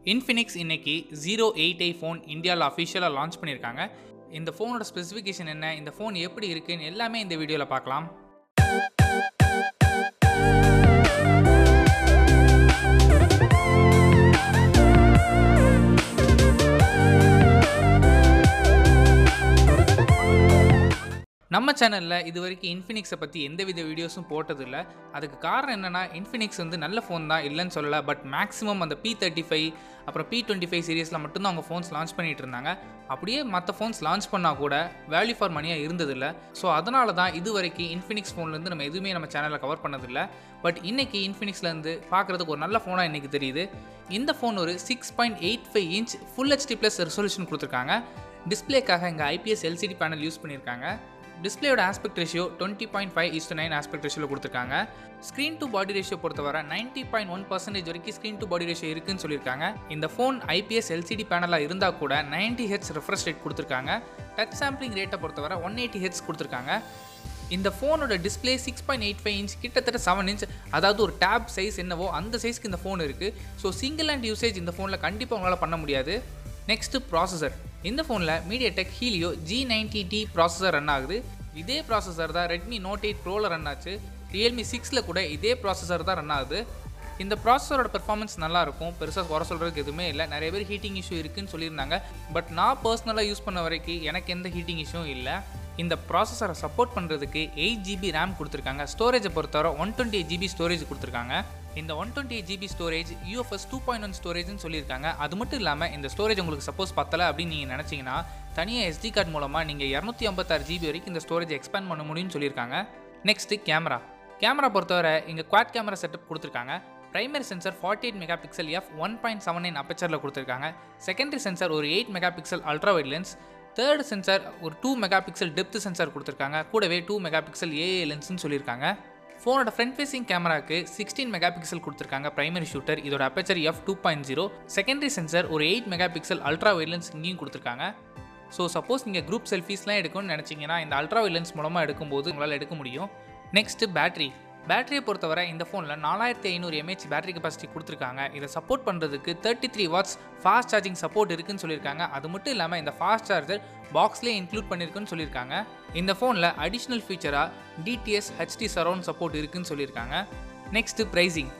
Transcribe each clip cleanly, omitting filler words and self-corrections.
Infinix இன்னைக்கு 08i phone இந்தியாவில் அஃபிஷியலாக லான்ச் பண்ணியிருக்காங்க. இந்த ஃபோனோட ஸ்பெசிஃபிகேஷன் என்ன, இந்த ஃபோன் எப்படி இருக்குன்னு எல்லாமே இந்த வீடியோவில் பார்க்கலாம். நம்ம சேனலில் இது வரைக்கும் இன்ஃபினிக்ஸை பற்றி எந்தவித வீடியோஸும் போட்டதில்ல. அதுக்கு காரணம் என்னென்னா, இன்ஃபினிக்ஸ் வந்து நல்ல ஃபோன் தான், இல்லைன்னு சொல்லலை. பட் மேக்ஸிமம் அந்த P35 அப்புறம் P25 சீரீஸில் மட்டும்தான் அவங்க ஃபோன்ஸ் லான்ச் பண்ணிகிட்டு இருந்தாங்க. அப்படியே மற்ற ஃபோன்ஸ் லான்ச் பண்ணால் கூட வேல்யூ ஃபார் மணியாக இருந்ததில்லை. ஸோ அதனால தான் இது வரைக்கும் இன்ஃபினிக்ஸ் ஃபோன்லேருந்து நம்ம எதுவுமே நம்ம சேனலில் கவர் பண்ணதில்லை. பட் இன்றைக்கி இன்ஃபினிக்ஸ்லேருந்து பார்க்குறதுக்கு ஒரு நல்ல ஃபோனாக இன்றைக்கி தெரியுது. இந்த ஃபோன் ஒரு 6.85 இன்ச் ஃபுல் HD+ ரெசல்யூஷன் கொடுத்துருக்காங்க. டிஸ்பிளேக்காக இங்கே IPS LCD பேனல் யூஸ் பண்ணியிருக்காங்க. டிஸ்பிளேயோட ஆஸ்பெக்ட் ரேஷியோ 20.5:9 ஆஸ்பெக்ட் ரேஷியோவில் கொடுத்துருக்காங்க. ஸ்க்ரீன் டு பாடி ரேஷியோ பொறுத்தவரை 90.1% வரைக்கும் ஸ்க்ரீன் டு பாடி ரேஷியோ இருக்குன்னு சொல்லியிருக்காங்க. இந்த ஃபோன் IPS LCD பேனலாக இருந்தால் கூட 90 Hz ரெஃப்ரெஷ் ரேட் கொடுத்துருக்காங்க. டச் சாம்பிளிங் ரேட்டை பொறுத்தவரை 180 Hz கொடுத்துருக்காங்க. இந்த ஃபோனோட டிஸ்பிளே 6.85 இன்ச், கிட்டத்தட்ட 7 இன்ச், அதாவது ஒரு டேப் சைஸ் என்னவோ அந்த சைஸ்க்கு இந்த ஃபோன் இருக்குது. ஸோ சிங்கிள் ஹேண்ட் யூசேஜ் இந்த ஃபோனில் கண்டிப்பாக உங்களால் பண்ண முடியாது. Next processor. இந்த ஃபோனில் MediaTek Helio G90T processor run ஆகுது. இதே ப்ராசஸர் தான் Redmi Note 8 Proல ரன் ஆச்சு. Realme 6ல் கூட இதே ப்ராசஸர் தான் ரன் ஆகுது. இந்த ப்ராசஸரோட பெர்ஃபார்மன்ஸ் நல்லாயிருக்கும், பெருசாக குறை சொல்கிறதுக்கு எதுவுமே இல்லை. நிறைய பேர் ஹீட்டிங் இஷ்யூ இருக்குதுன்னு சொல்லியிருந்தாங்க. பட் நான் பர்சனலாக யூஸ் பண்ண வரைக்கும் எனக்கு எந்த ஹீட்டிங் இஷ்யூவும் இல்லை. இந்த ப்ராசஸரை சப்போர்ட் பண்ணுறதுக்கு 8GB RAM கொடுத்துருக்காங்க. ஸ்டோரேஜை பொறுத்தவரை 128GB ஸ்டோரேஜ் கொடுத்துருக்காங்க. இந்த 128GB ஸ்டோரேஜ் UFS 2.1 ஸ்டோரேஜ்னு சொல்லியிருக்காங்க. அது மட்டும் இல்லாமல் இந்த ஸ்டோரேஜ் உங்களுக்கு சப்போஸ் பத்தலை அப்படின்னு நீங்கள் நினச்சிங்கன்னா தனியாக SD கார்டு மூலமாக நீங்கள் 256GB வரைக்கும் இந்த ஸ்டோரேஜ் எக்ஸ்பேண்ட் பண்ண முடியும்னு சொல்லியிருக்காங்க. நெக்ஸ்ட்டு கேமரா பொறுத்தவரை இங்கே குவாட் கேமரா செட்டப் கொடுத்துருக்காங்க. பிரைமரி சென்சார் 48 மெகாபிக்சல் f1.79 அப்பச்சரில் கொடுத்துருக்காங்க. செகண்டரி சென்சார் ஒரு 8 megapixel ultra wide lens. Third sensor ஒரு 2 மெகாபிக்சல் டெப்த் சென்சார் கொடுத்துருக்காங்க. கூடவே 2 மெகாபிக்சல் AA லென்ஸ்னு சொல்லியிருக்காங்க. ஃபோனோட ஃப்ரண்ட் ஃபேசிங் கேமராக்கு 16 மெகாபிக்சல் கொடுத்துருக்காங்க பிரைமரி ஷூட்டர். இதோட அப்பச்சர் f2.0. செகண்டரி சென்சார் ஒரு 8 மெகாபிக்சல் அல்ட்ரா வைட் லென்ஸ் இங்கேயும் கொடுத்துருக்காங்க. ஸோ சப்போஸ் நீங்கள் குரூப் செல்ஃபீஸ்லாம் எடுக்கணும்னு நினச்சிங்கன்னா இந்த அல்ட்ரா வைட் லென்ஸ் மூலமாக எடுக்கும்போது உங்களால் எடுக்க முடியும். நெக்ஸ்ட்டு பேட்டரியை பொறுத்தவரை இந்த ஃபோனில் 4500 mAh பேட்டரி கெப்பாசிட்டி கொடுத்துருக்காங்க. இதை சப்போர்ட் பண்ணுறதுக்கு 33 வாட்ஸ் ஃபாஸ்ட் சார்ஜிங் சப்போர்ட் இருக்குன்னு சொல்லியிருக்காங்க. அது மட்டும் இல்லாமல் இந்த ஃபாஸ்ட் சார்ஜர் பாக்ஸ்லேயே இன்க்ளூட் பண்ணியிருக்குன்னு சொல்லியிருக்காங்க. இந்த ஃபோனில் அடிஷ்னல் ஃபீச்சராக DTS HD சரவுண்ட் சப்போர்ட் இருக்குன்னு சொல்லியிருக்காங்க. Next pricing.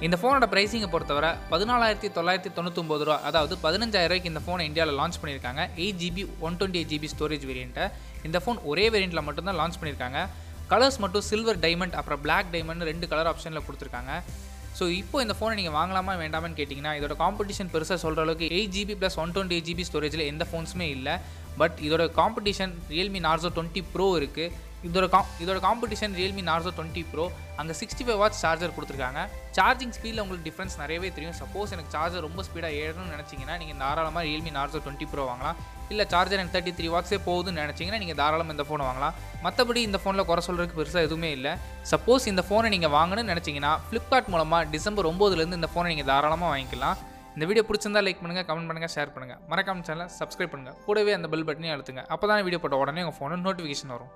இந்த ஃபோனோட ப்ரைஸிங்கை பொறுத்தவரை 14,999 ரூபா, அதாவது 15,000 ரூபாய்க்கு இந்த ஃபோனை இந்தியாவில் லான்ச் பண்ணியிருக்காங்க. 8GB 128GB ஸ்டோரேஜ் வேரியண்ட்டை இந்த ஃபோன் ஒரே வேரியண்ட்டில் மட்டும்தான் லான்ச் பண்ணியிருக்காங்க. கலர்ஸ் மட்டும் சில்வர் டைமண்ட் அப்புறம் பிளாக் டைமண்ட் 2 கலர் ஆப்ஷனில் கொடுத்துருக்காங்க. ஸோ இப்போ இந்த ஃபோனை நீங்கள் வாங்கலாமா வேண்டாமான்னு கேட்டிங்கன்னா இதோட காம்படிஷன் பெருசாக சொல்கிற அளவுக்கு 8GB+128GB ஸ்டோரேஜில் எந்த ஃபோன்ஸுமே இல்லை. பட் இதோட காம்படிஷன் Realme Narzo 20 Pro இருக்குது. இதோட காம்படிஷன் Realme Narzo 20 Pro. அங்கே 65 வாட்ஸ் சார்ஜர் கொடுத்துருக்காங்க. சார்ஜிங் ஸ்பீடில் உங்களுக்கு டிஃப்ரென்ஸ் நிறையவே தெரியும். சப்போஸ் எனக்கு சார்ஜர் ரொம்ப ஸ்பீடாக ஏறணும்னு நினச்சிங்கன்னா நீங்கள் தாராளமாக Realme Narzo 20 Pro வாங்கலாம். இல்லை சார்ஜர் எனக்கு 33 வாட்ஸே போகுதுன்னு நினச்சிங்கன்னா நீங்கள் தாராளமாக இந்த ஃபோனை வாங்கலாம். மற்றபடி இந்த ஃபோனில் குறை சொல்கிறதுக்கு பெருசாக எதுவுமே இல்லை. சப்போஸ் இந்த ஃபோனை நீங்கள் வாங்கணும்னு நினச்சிங்கன்னா ஃப்ளிப்கார்ட் மூலமாக டிசம்பர் 9லேருந்து இந்த ஃபோனை நீங்கள் தாராளமாக வாங்கிக்கலாம். இந்த வீடியோ பிடிச்சிருந்தா லைக் பண்ணுங்கள், கமெண்ட் பண்ணுங்கள், ஷேர் பண்ணுங்கள். மறக்காம சேனலை சப்ஸ்கிரைப் பண்ணுங்கள். கூடவே அந்த பெல் பட்டனையும் அழுத்துங்க. அப்போ தான் வீடியோ போட்ட உடனே உங்கள் ஃபோனில் நோட்டிஃபிகேஷன் வரும்.